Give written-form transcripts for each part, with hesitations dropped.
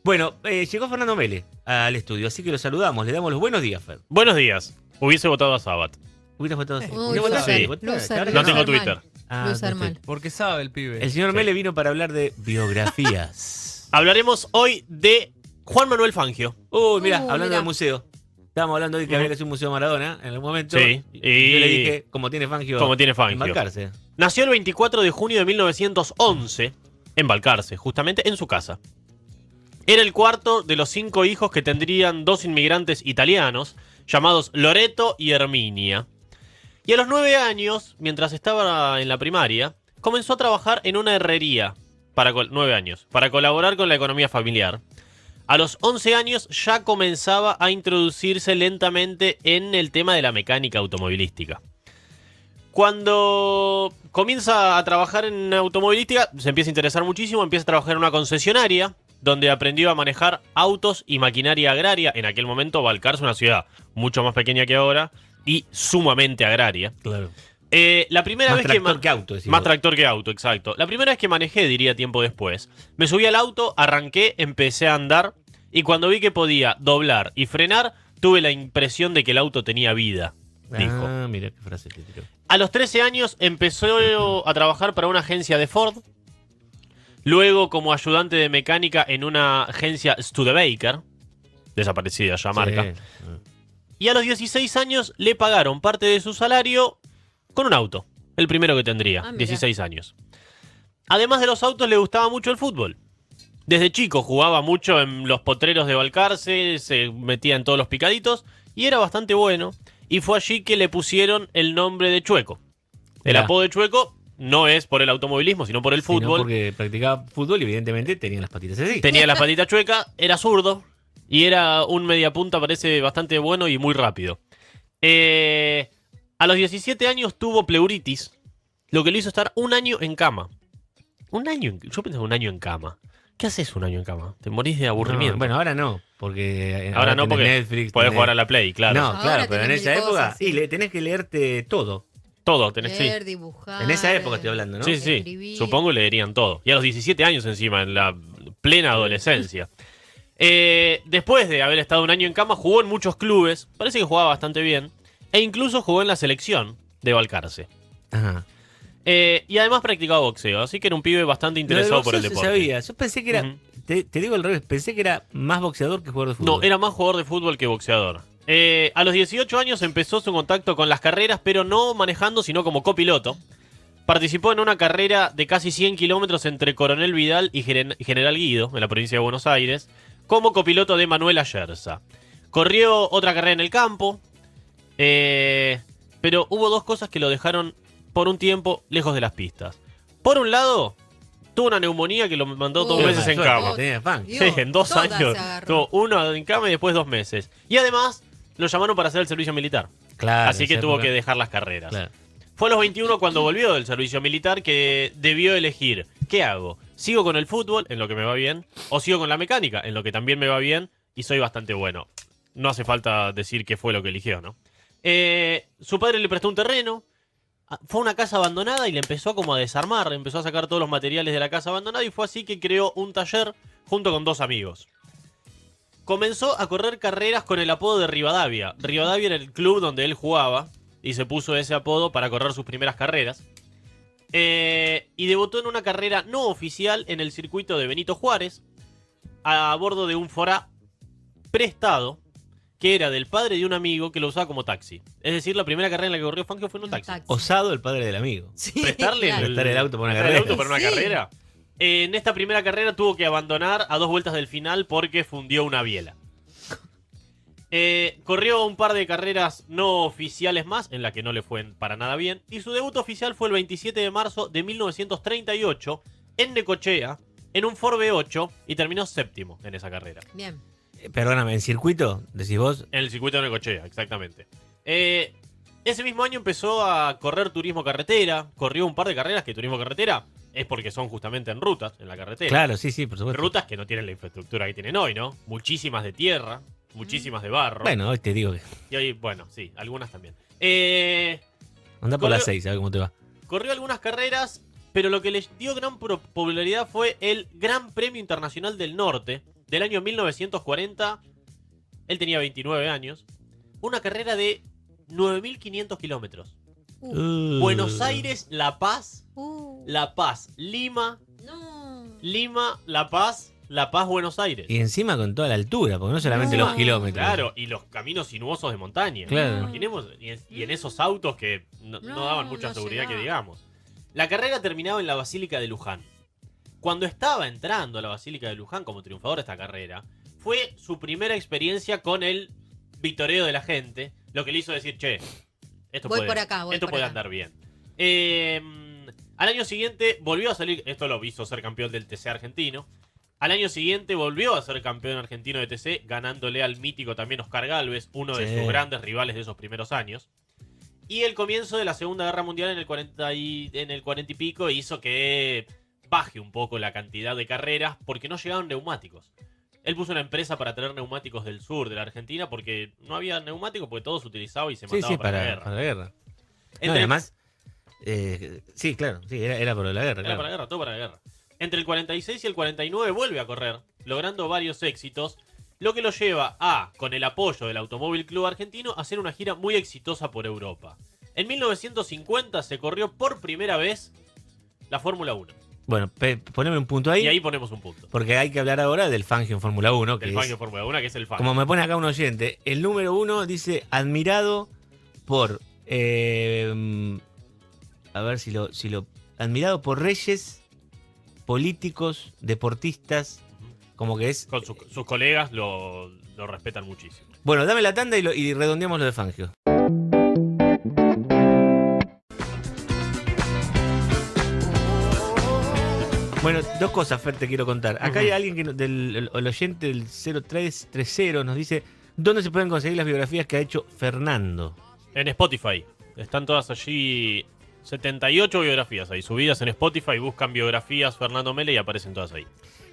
Bueno, llegó Fernando Mele al estudio, así que lo saludamos, le damos los buenos días, Fer. Buenos días. Hubiese votado a Sabat. ¿Hubieras votado? Uy, ¿Hubieras votado? sí. ¿Votaste? No tengo Loser Twitter. mal. Ah, Loser no sé. mal. Porque sabe el pibe. El señor Sí. Mele vino para hablar de biografías. Hablaremos hoy de Juan Manuel Fangio. Uy, mira, Uy, hablando mirá. del museo. Estábamos hablando hoy que había que hacer un museo Maradona en algún momento. Sí, Y yo le y- dije, como tiene Fangio, Como tiene Fangio. embarcarse. Nació el 24 de junio de 1911 en Balcarce, justamente en su casa. Era el cuarto de los 5 hijos que tendrían 2 inmigrantes italianos, llamados Loreto y Herminia. Y a los 9 años, mientras estaba en la primaria, comenzó a trabajar en una herrería, 9 años, para colaborar con la economía familiar. A los 11 años ya comenzaba a introducirse lentamente en el tema de la mecánica automovilística. Cuando comienza a trabajar en automovilística, se empieza a interesar muchísimo, empieza a trabajar en una concesionaria, donde aprendió a manejar autos y maquinaria agraria. En aquel momento, Balcarce, una ciudad mucho más pequeña que ahora y sumamente agraria. Claro. La primera Más vez tractor que auto, decís Más vos. tractor que auto, exacto. La primera vez que manejé, diría tiempo después, me subí al auto, arranqué, empecé a andar y cuando vi que podía doblar y frenar, tuve la impresión de que el auto tenía vida, dijo. Ah, mira qué frase te tiró. A los 13 años empezó a trabajar para una agencia de Ford, luego como ayudante de mecánica en una agencia Studebaker, desaparecida ya marca, Sí. y a los 16 años le pagaron parte de su salario con un auto, el primero que tendría, Ah, mirá. 16 años. Además de los autos, le gustaba mucho el fútbol. Desde chico jugaba mucho en los potreros de Balcarce, se metía en todos los picaditos y era bastante bueno. Y fue allí que le pusieron el nombre de Chueco. El Mirá. apodo de Chueco no es por el automovilismo, sino por el Sino fútbol. porque practicaba fútbol y evidentemente tenía las patitas así. Tenía las patitas chuecas, era zurdo y era un mediapunta, parece bastante bueno y muy rápido. A los 17 años tuvo pleuritis, lo que le hizo estar un año en cama. Yo pensaba un año en cama. ¿Qué haces un año en cama? Te morís de aburrimiento. No, bueno, ahora no, porque ahora no, tenés porque Netflix, podés tenés- jugar a la Play, claro. No, Ahora claro, pero en tenés esa mil época cosas, sí. y le tenés que leerte todo. Todo tenés, sí. Leer, dibujar. En esa época estoy hablando, ¿no? Sí, sí. Escribir. Supongo leerían todo. Y a los 17 años encima, en la plena adolescencia. Después de haber estado un año en cama, jugó en muchos clubes. Parece que jugaba bastante bien. E incluso jugó en la selección de Balcarce. Ajá. Y además practicaba boxeo. Así que era un pibe bastante interesado Lo del por el boxeo se deporte. sabía. Yo pensé que era, Ujú. te digo al revés, pensé que era más boxeador que jugador de fútbol. No, era más jugador de fútbol que boxeador. A los 18 años empezó su contacto con las carreras, pero no manejando, sino como copiloto. Participó en una carrera de casi 100 kilómetros entre Coronel Vidal y General Guido, en la provincia de Buenos Aires, como copiloto de Manuel Ayerza. Corrió otra carrera en el campo, pero hubo dos cosas que lo dejaron por un tiempo lejos de las pistas. Por un lado, tuvo una neumonía que lo mandó 2 Uy, meses en Suerte, cama. tenía fan. Dios, Sí, en 2 todas años. se agarró. Tuvo uno en cama y después 2 meses. Y además, lo llamaron para hacer el servicio militar. Claro, Así en que esa tuvo época. que dejar las carreras. Claro. Fue a los 21 cuando volvió del servicio militar que debió elegir, ¿qué hago? ¿Sigo con el fútbol, en lo que me va bien? ¿O sigo con la mecánica, en lo que también me va bien y soy bastante bueno? No hace falta decir qué fue lo que eligió, ¿no? Su padre le prestó un terreno, fue a una casa abandonada y le empezó como a desarmar, empezó a sacar todos los materiales de la casa abandonada y fue así que creó un taller junto con 2 amigos. Comenzó a correr carreras con el apodo de Rivadavia. Rivadavia era el club donde él jugaba y se puso ese apodo para correr sus primeras carreras. Y debutó en una carrera no oficial en el circuito de Benito Juárez a bordo de un Forá prestado que era del padre de un amigo que lo usaba como taxi. Es decir, la primera carrera en la que corrió Fangio fue en un taxi. Osado el padre del amigo. Sí, Prestarle claro. Prestar el auto para una prestar el carrera. auto para una Sí. carrera. En esta primera carrera tuvo que abandonar a 2 vueltas del final porque fundió una biela. Corrió un par de carreras no oficiales más, en la que no le fue para nada bien. Y su debut oficial fue el 27 de marzo de 1938 en Necochea, en un Ford V8, y terminó séptimo en esa carrera. Bien. Perdóname, ¿en circuito? Decís vos. En el circuito de Necochea, exactamente. Ese mismo año empezó a correr turismo carretera. Corrió un par de carreras que turismo carretera es porque son justamente en rutas, en la carretera. Claro, sí, sí, por supuesto. Rutas que no tienen la infraestructura que tienen hoy, ¿no? Muchísimas de tierra, muchísimas de barro. Bueno, hoy te digo que Y hoy, bueno, sí, algunas también. anda por Corrió- las 6, a ver cómo te va. Corrió algunas carreras, pero lo que le dio gran popularidad fue el Gran Premio Internacional del Norte, del año 1940. Él tenía 29 años. Una carrera de 9.500 kilómetros. Buenos Aires, La Paz, Lima, Lima, La Paz, Buenos Aires. Y encima con toda la altura, porque no solamente los kilómetros. Claro, y los caminos sinuosos de montaña. Claro. Imaginemos, y en esos autos que no daban mucha seguridad que digamos. La carrera terminaba en la Basílica de Luján. Cuando estaba entrando a la Basílica de Luján como triunfador de esta carrera, fue su primera experiencia con el vitoreo de la gente, lo que le hizo decir, che, esto Voy puede, por acá, voy esto por puede acá. andar bien. Al año siguiente volvió a salir, esto lo hizo ser campeón del TC argentino. Al año siguiente volvió a ser campeón argentino de TC, ganándole al mítico también Oscar Gálvez, uno de sus grandes rivales de esos primeros años. Y el comienzo de la Segunda Guerra Mundial en el 40 y pico hizo que baje un poco la cantidad de carreras porque no llegaban neumáticos. Él puso una empresa para traer neumáticos del sur de la Argentina porque no había neumáticos porque todo se utilizaba y se mataba para la guerra. Para la guerra. Entre- No, y además, sí, claro, sí, era por la guerra. Era Claro. para la guerra, todo para la guerra. Entre el 46 y el 49 vuelve a correr, logrando varios éxitos, lo que lo lleva a, con el apoyo del Automóvil Club Argentino, a hacer una gira muy exitosa por Europa. En 1950 se corrió por primera vez la Fórmula 1. Bueno, poneme un punto ahí, Y ahí ponemos un punto. porque hay que hablar ahora del Fangio en Fórmula 1, que Del es, Fangio Fórmula 1, que es el Fangio. como me pone acá un oyente, el número 1 dice admirado por, a ver si lo, admirado por reyes, políticos, deportistas, como que es... Con sus colegas lo respetan muchísimo. Bueno, dame la tanda y redondeamos lo de Fangio. Bueno, dos cosas, Fer, te quiero contar. Acá hay alguien el oyente del 0330 nos dice dónde se pueden conseguir las biografías que ha hecho Fernando. En Spotify. Están todas allí 78 biografías ahí subidas en Spotify. Buscan biografías Fernando Mele y aparecen todas ahí.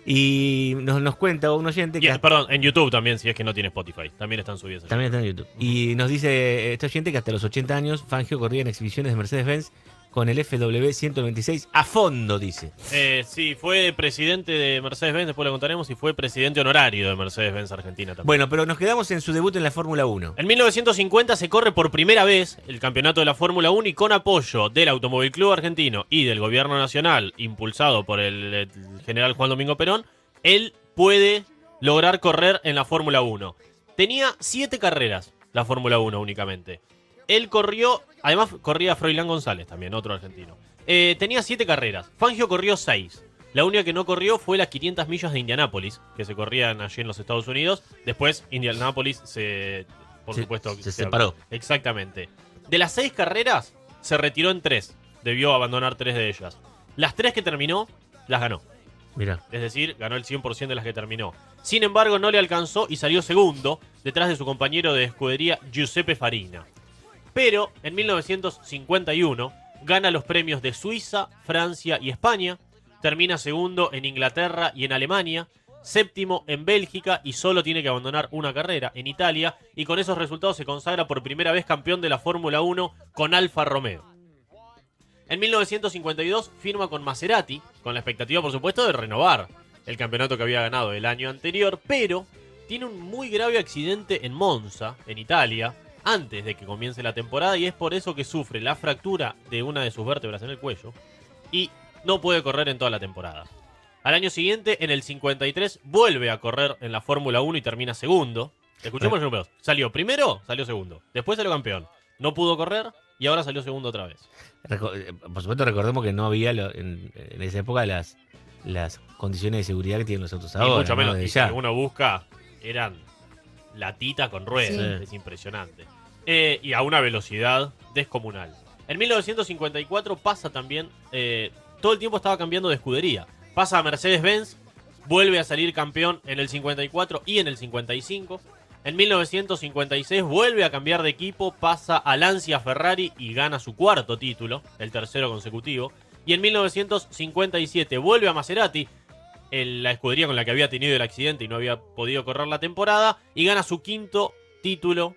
Y nos cuenta un oyente que... Perdón, en YouTube también, si es que no tiene Spotify. También están subidas allí. También está en YouTube. Y nos dice este oyente que hasta los 80 años Fangio corría en exhibiciones de Mercedes-Benz con el FW126 a fondo, dice. Sí, fue presidente de Mercedes-Benz, después lo contaremos, y fue presidente honorario de Mercedes-Benz Argentina también. Bueno, pero nos quedamos en su debut en la Fórmula 1. En 1950 se corre por primera vez el campeonato de la Fórmula 1 y con apoyo del Automóvil Club Argentino y del Gobierno Nacional, impulsado por el general Juan Domingo Perón, él puede lograr correr en la Fórmula 1. Tenía 7 carreras la Fórmula 1 únicamente. Él corrió, además corría Froilán González también, otro argentino. Tenía 7 carreras, Fangio corrió 6. La única que no corrió fue las 500 millas de Indianápolis, que se corrían allí en los Estados Unidos. Después Indianápolis por supuesto, se separó. Exactamente. De las 6 carreras, se retiró en 3. Debió abandonar 3 de ellas. Las 3 que terminó, las ganó. Mirá. Es decir, ganó el 100% de las que terminó. Sin embargo, no le alcanzó y salió segundo, detrás de su compañero de escudería Giuseppe Farina. Pero en 1951 gana los premios de Suiza, Francia y España. Termina segundo en Inglaterra y en Alemania. Séptimo en Bélgica y solo tiene que abandonar una carrera en Italia. Y con esos resultados se consagra por primera vez campeón de la Fórmula 1 con Alfa Romeo. En 1952 firma con Maserati, con la expectativa por supuesto de renovar el campeonato que había ganado el año anterior. Pero tiene un muy grave accidente en Monza, en Italia, antes de que comience la temporada, y es por eso que sufre la fractura de una de sus vértebras en el cuello y no puede correr en toda la temporada. Al año siguiente, en el 53, vuelve a correr en la Fórmula 1 y termina segundo. Escuchemos los números. Salió primero, salió segundo. Después salió campeón. No pudo correr y ahora salió segundo otra vez. Por supuesto, recordemos que no había en esa época las condiciones de seguridad que tienen los autos ahora. Y mucho menos. ¿no? Y si uno busca, eran latitas con ruedas. Sí. Es impresionante. Y a una velocidad descomunal. En 1954 pasa también... todo el tiempo estaba cambiando de escudería. Pasa a Mercedes-Benz, vuelve a salir campeón en el 54 y en el 55. En 1956 vuelve a cambiar de equipo, pasa a Lancia Ferrari y gana su cuarto título, el tercero consecutivo. Y en 1957 vuelve a Maserati, la escudería con la que había tenido el accidente y no había podido correr la temporada, y gana su quinto título,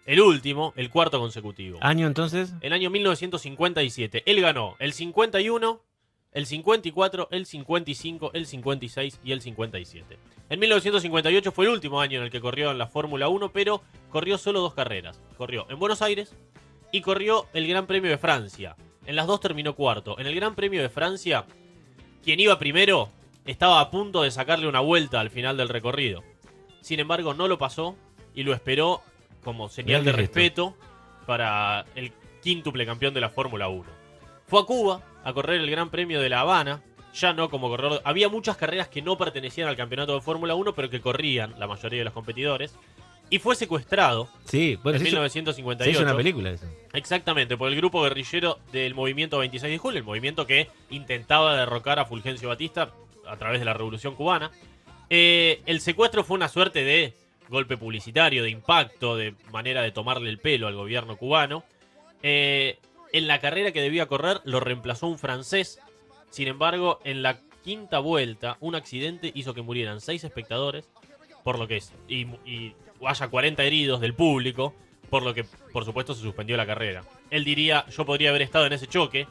el último, el cuarto consecutivo. ¿Año entonces? El año 1957. Él ganó el 51, el 54, el 55, el 56 y el 57. En 1958 fue el último año en el que corrió en la Fórmula 1, pero corrió solo 2 carreras. Corrió en Buenos Aires y corrió el Gran Premio de Francia. En las 2 terminó cuarto. En el Gran Premio de Francia, quien iba primero estaba a punto de sacarle una vuelta al final del recorrido. Sin embargo, no lo pasó y lo esperó como señal de respeto para el quíntuple campeón de la Fórmula 1. Fue a Cuba a correr el Gran Premio de La Habana, ya no como corredor. Había muchas carreras que no pertenecían al campeonato de Fórmula 1, pero que corrían la mayoría de los competidores. Y fue secuestrado Sí, bueno, en se 1958. hizo una película eso. Exactamente, por el grupo guerrillero del movimiento 26 de julio, el movimiento que intentaba derrocar a Fulgencio Batista a través de la Revolución Cubana. El secuestro fue una suerte de golpe publicitario, de impacto, de manera de tomarle el pelo al gobierno cubano. En la carrera que debía correr lo reemplazó un francés. Sin embargo, en la quinta vuelta, un accidente hizo que murieran 6 espectadores, por lo que y haya 40 heridos del público, por lo que, por supuesto, se suspendió la carrera. Él diría, yo podría haber estado en ese choque,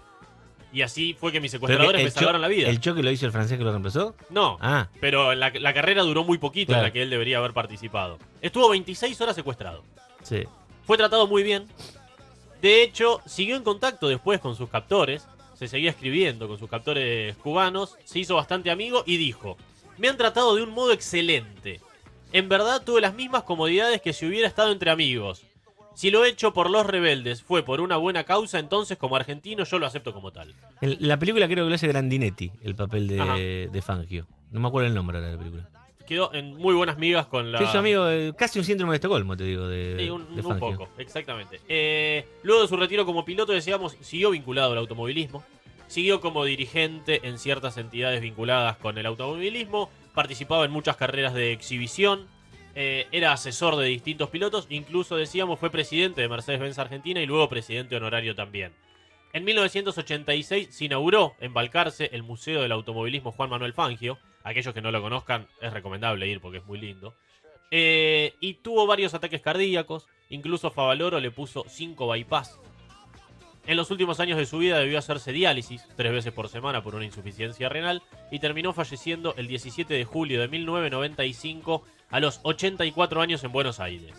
y así fue que mis secuestradores me salvaron la vida. ¿El choque lo hizo el francés que lo reemplazó? No, pero la carrera duró muy poquito, claro, en la que él debería haber participado. Estuvo 26 horas secuestrado. Sí. Fue tratado muy bien. De hecho, siguió en contacto después con sus captores. Se seguía escribiendo con sus captores cubanos. Se hizo bastante amigo y dijo: me han tratado de un modo excelente. En verdad tuve las mismas comodidades que si hubiera estado entre amigos. Si lo hecho por los rebeldes fue por una buena causa, entonces como argentino yo lo acepto como tal. La película creo que lo hace Grandinetti, el papel de Fangio. No me acuerdo el nombre ahora de la película. Quedó en muy buenas migas con la... Sí, su amigo, casi un síndrome de Estocolmo, te digo, Sí, de un Fangio. poco, exactamente. Luego de su retiro como piloto, decíamos, siguió vinculado al automovilismo. Siguió como dirigente en ciertas entidades vinculadas con el automovilismo. Participaba en muchas carreras de exhibición. Era asesor de distintos pilotos. Incluso, decíamos, fue presidente de Mercedes-Benz Argentina y luego presidente honorario también. En 1986 se inauguró en Balcarce el Museo del Automovilismo Juan Manuel Fangio. Aquellos que no lo conozcan, es recomendable ir porque es muy lindo. Y tuvo varios ataques cardíacos. Incluso Favaloro le puso 5 bypass. En los últimos años de su vida debió hacerse diálisis 3 veces por semana por una insuficiencia renal. Y terminó falleciendo el 17 de julio de 1995 a los 84 años en Buenos Aires.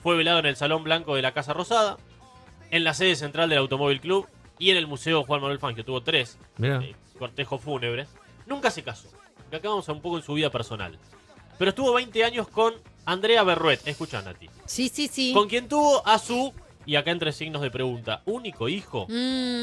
Fue velado en el Salón Blanco de la Casa Rosada, en la sede central del Automóvil Club y en el Museo Juan Manuel Fangio. Tuvo 3 cortejos fúnebres. Nunca se casó. Acá vamos a un poco en su vida personal. Pero estuvo 20 años con Andrea Berruet. Escuchá, Nati. Sí. Con quien tuvo a su, y acá entre signos de pregunta, único hijo,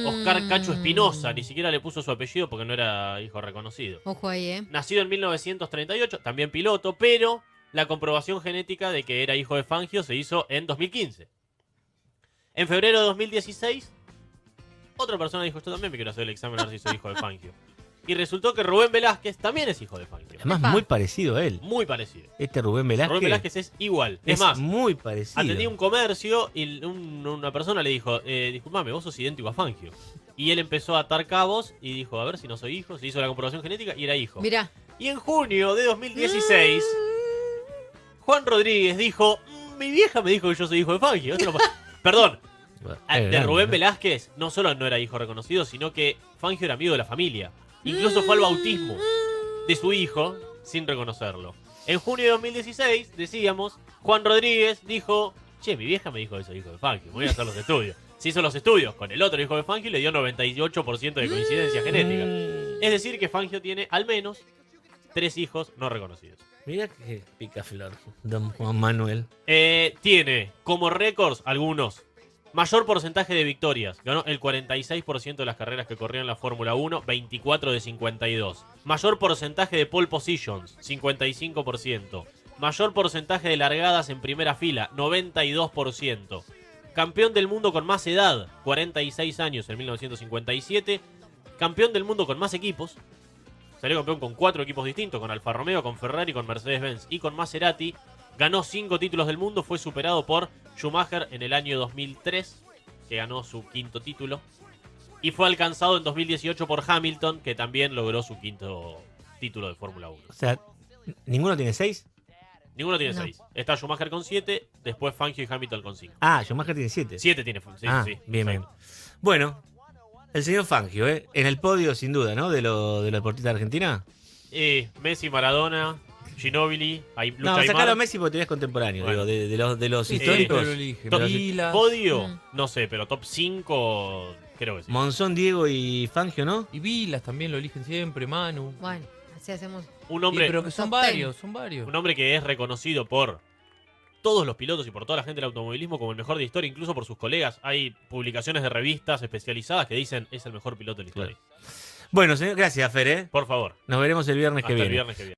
Oscar Cacho Espinosa. Ni siquiera le puso su apellido porque no era hijo reconocido. Ojo ahí, Nacido en 1938, también piloto, pero la comprobación genética de que era hijo de Fangio se hizo en 2015. En febrero de 2016, otra persona dijo, yo también me quiero hacer el examen a ver si soy hijo de Fangio. Y resultó que Rubén Velázquez también es hijo de Fangio. Además, muy parecido a él. Muy parecido. Este Rubén Velázquez. Rubén Velázquez es igual. Es Es más, muy parecido. atendía un comercio y una persona le dijo, disculpame, vos sos idéntico a Fangio. Y él empezó a atar cabos y dijo, a ver si no soy hijo. Se hizo la comprobación genética y era hijo. Mirá. Y en junio de 2016, Juan Rodríguez dijo, mi vieja me dijo que yo soy hijo de Fangio. Perdón. De Rubén Velázquez no solo no era hijo reconocido, sino que Fangio era amigo de la familia. Incluso fue al bautismo de su hijo sin reconocerlo. En junio de 2016, decíamos, Juan Rodríguez dijo, che, mi vieja me dijo que soy hijo de Fangio, voy a hacer los estudios. Se hizo los estudios con el otro hijo de Fangio y le dio 98% de coincidencia genética. Es decir, que Fangio tiene al menos 3 hijos no reconocidos. Mirá que picaflor, don Juan Manuel. Tiene como récords algunos. Mayor porcentaje de victorias. Ganó el 46% de las carreras que corrió en la Fórmula 1, 24 de 52. Mayor porcentaje de pole positions, 55%. Mayor porcentaje de largadas en primera fila, 92%. Campeón del mundo con más edad, 46 años en 1957. Campeón del mundo con más equipos. Salió campeón con 4 equipos distintos, con Alfa Romeo, con Ferrari, con Mercedes-Benz y con Maserati. Ganó 5 títulos del mundo, fue superado por Schumacher en el año 2003, que ganó su 5º título. Y fue alcanzado en 2018 por Hamilton, que también logró su 5º título de Fórmula 1. O sea, ¿ninguno tiene 6? Ninguno tiene No. 6. Está Schumacher con 7, después Fangio y Hamilton con 5. Ah, Schumacher tiene 7. 7 tiene. Sí, Ah, sí, bien, bien. exacto. Bueno, El señor Fangio, ¿eh? En el podio, sin duda, ¿no? De los deportistas de Argentina. Messi, Maradona, Ginóbili, No, Lucha sacalo a Aymar. Messi porque tenés contemporáneo, Bueno. digo, de los Sí, históricos. siempre lo eligen. Top Vilas. Podio, no sé, pero top 5, creo que sí. Monzón, Diego y Fangio, ¿no? Y Vilas también lo eligen siempre, Manu. Bueno, así hacemos. Un Sí, hombre, pero que son Top varios, son varios. un hombre que es reconocido por todos los pilotos y por toda la gente del automovilismo como el mejor de la historia, incluso por sus colegas. Hay publicaciones de revistas especializadas que dicen es el mejor piloto de la historia. Bueno, señor, gracias, Fer, ¿eh? Por favor, Nos veremos el viernes hasta que el viene. viernes que viene.